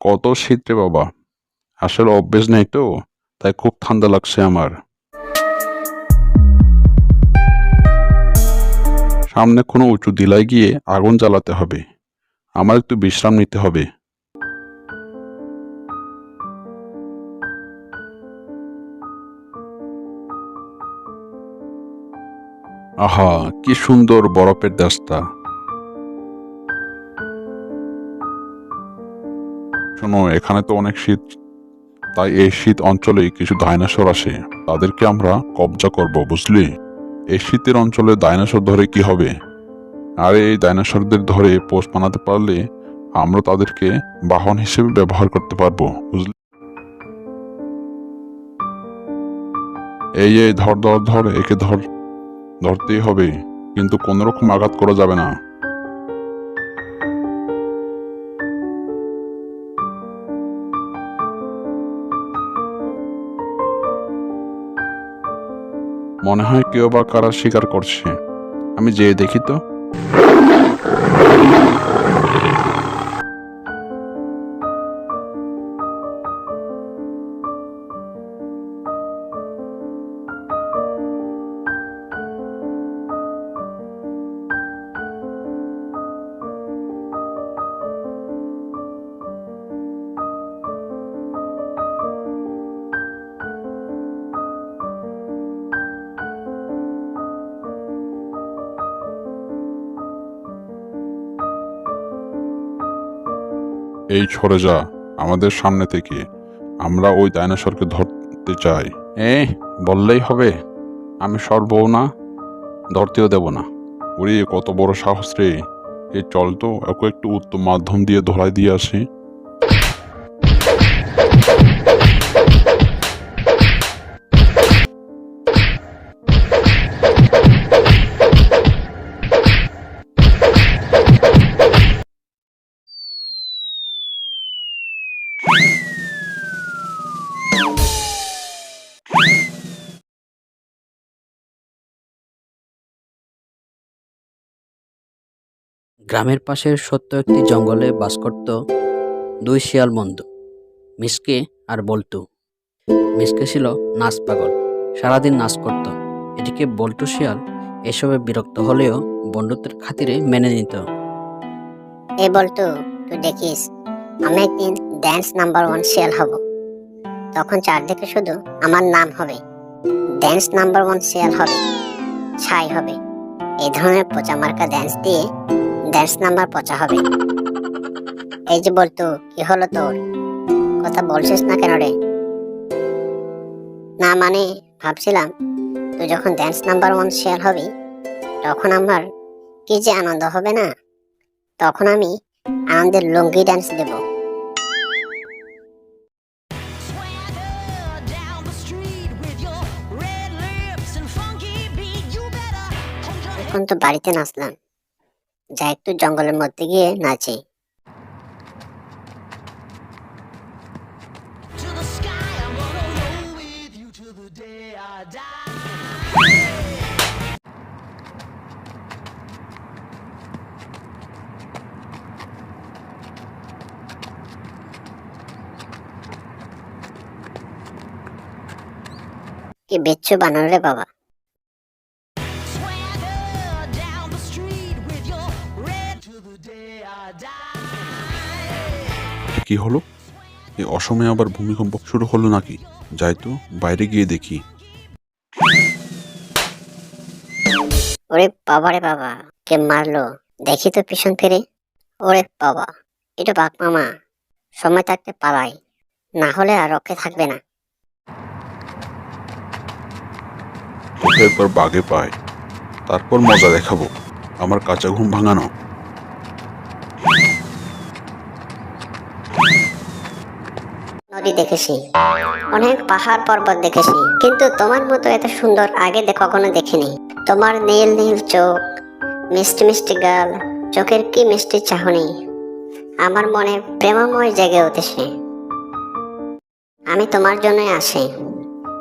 কত শীত রে বাবা, আসলে অভ্যেস নেই তো, তাই খুব ঠান্ডা লাগছে আমার। সামনে কোনো উঁচু টিলায় গিয়ে আগুন জ্বালাতে হবে, আমার একটু বিশ্রাম নিতে হবে। আহা, কি সুন্দর বরফের দেশটা। শোনো, এখানে তো অনেক শীত, তাই এই শীত অঞ্চলে কিছু ডাইনোসর আসে, তাদেরকে আমরা কবজা করব, বুঝলি? এই শীতের অঞ্চলে ডাইনোসর ধরে কি হবে? আর এই ডাইনোসরদের ধরে পোষ বানাতে পারলে আমরা তাদেরকে বাহন হিসেবে ব্যবহার করতে পারবো, বুঝলি? এই ধর ধর ধর, একে ধর, ধরতেই হবে, কিন্তু কোন রকম আঘাত করা যাবে না। মনে হয় কেউ বা কারা শিকার করছে, আমি যেয়ে দেখি তো। এই সরে যা আমাদের সামনে থেকে, আমরা ওই ডাইনোসরকে ধরতে চাই। বললেই হবে? আমি সরবও না, ধরতেও দেব না। ওরে কত বড় সাহস রে! চল তো, ওকে একটু উত্তম মাধ্যম দিয়ে ধরাই দিয়ে আসি। গ্রামের পাশের ছোট্ট একটি জঙ্গলে বাস করত দুই শিয়াল বন্ধু, মিসকে আর বল্টু। মিসকে ছিল নাচ পাগল, সারাদিন নাচ করত। এদিকে বল্টু শিয়াল এসবে বিরক্ত হলেও বন্ধুত্বের খাতিরে মেনে নিত। এই বল্টু, তুই দেখিস আমি একদিন ড্যান্স নাম্বার 1 শিয়াল হব। তখন চারদিকে শুধু আমার নাম হবে, ড্যান্স নাম্বার 1 শিয়াল হবে, ছাই হবে। এই ধরনের পচা মার্কা ড্যান্স দিয়ে ড্যান্স নাম্বার পচা হবে। এই যে বল্টু, কি হলো তোর? কথা বলছিস না কেন রে? না মানে, ভাবছিলাম তুই যখন ড্যান্স নাম্বার 1 শিয়াল হবি তখন আমার কি যে আনন্দ হবে না। তখন আমি আনন্দের লুঙ্গি ড্যান্স দেব। এখন তো বাড়িতে নাচলাম, যা একটু জঙ্গলের মধ্যে গিয়ে নাচি। কি বেচ্ছু বানর রে বাবা! কি হলো? এই অসময়ে আবার ভূমিকম্প শুরু হলো নাকি? যাই তো, বাইরে গিয়ে দেখি। ওরে বাবা রে বাবা, কে মারলো? দেখি তো পিছন ফিরে। ওরে বাবা, এটা বাঘ মামা। সময় থাকতে পালাই, না হলে আর রক্ষে থাকবে না। চোখের পর বাগে পায়, তারপর মজা দেখাবো, আমার কাঁচা ঘুম ভাঙানো। নদী দেখেছি, অনেক পাহাড় পর্বত দেখেছি, কিন্তু তোমার মতো এত সুন্দর আগে কখনো দেখিনি। তোমার নীল নীল চোখ, মিষ্টি মিষ্টি গাল, চোখের কি মিষ্টি চাহনি, আমার মনে প্রেমময় জেগে উঠেছে। আমি তোমার জন্যই আসি।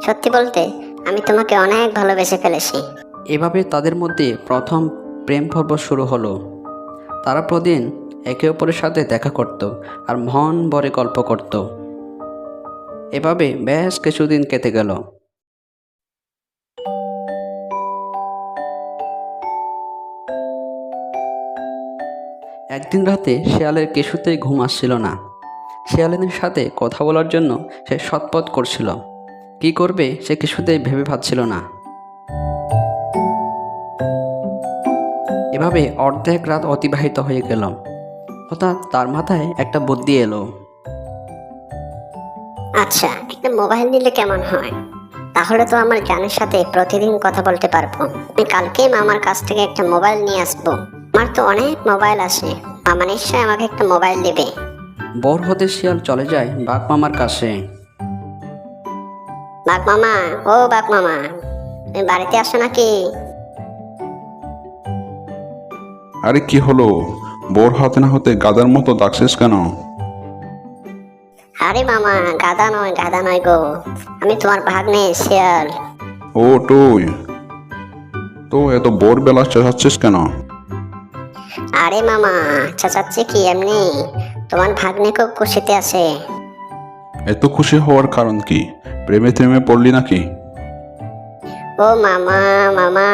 সত্যি বলতে আমি তোমাকে অনেক ভালোবেসে ফেলেছি। এভাবে তাদের মধ্যে প্রথম প্রেম পর্ব শুরু হলো। তারা প্রতিদিন একে অপরের সাথে দেখা করত আর মন ভরে গল্প করত। এভাবে বেশ কিছুদিন কেটে গেল। একদিন রাতে শিয়ালের কিছুতেই ঘুম আসছিল না। শিয়ালিনীর সাথে কথা বলার জন্য সে ছটফট করছিল। কি করবে সে কিছুতেই ভেবে পাচ্ছিল না। এভাবে অর্ধেক রাত অতিবাহিত হয়ে গেল। হঠাৎ তার মাথায় একটা বুদ্ধি এলো। আচ্ছা, একটা মোবাইল নিলে কেমন হয়? তাহলে তো আমার জানের সাথে প্রতিদিন কথা বলতে পারবো। আমি কালকেই মামার কাছ থেকে একটা মোবাইল নিয়ে আসবো। আমার তো অনেক মোবাইল আছে, মামা নিশ্চয়ই আমাকে একটা মোবাইল দেবে। ভোর হতে শিয়াল চলে যায় বাঘ মামার কাছে। বাঘ মামা, ও বাঘ মামা, তুমি বাড়িতে আসো নাকি? আরে কি হলো? বোর হতে না হতে গাদার মতো ডাকছিস কেন? আরে মামা, গাধা নয় গো, আমি তোমার ভাগ্নে শিয়াল। ও তুই তো এত বোর বেলা চেঁচাচ্ছিস কেন? আরে মামা, চাচাচ্ছি কি এমনি, তোমার ভাগ্নে খুব খুশিতে আছে। এত খুশি হওয়ার কারণ কি? প্রেমে প্রেমে পড়লি নাকি? ও মামা, মামা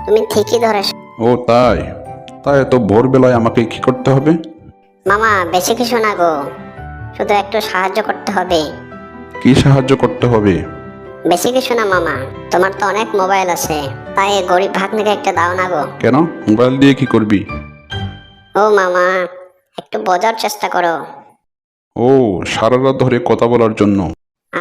তুমি ঠিকই ধরেছ। ও তাই? তাই এত ভোরবেলায় আমাকে কি করতে হবে? মামা বেশি কিছু না গো, শুধু একটু সাহায্য করতে হবে। কি সাহায্য করতে হবে? বেশি কিছু না মামা, তোমার তো অনেক মোবাইল আছে, তাই এই গরিব ভাগ্নেকে একটা দাও না গো। কেন? মোবাইল দিয়ে কি করবি? ও মামা, একটু বোঝার চেষ্টা করো। ও, সারা রাত ধরে কথা বলার জন্য?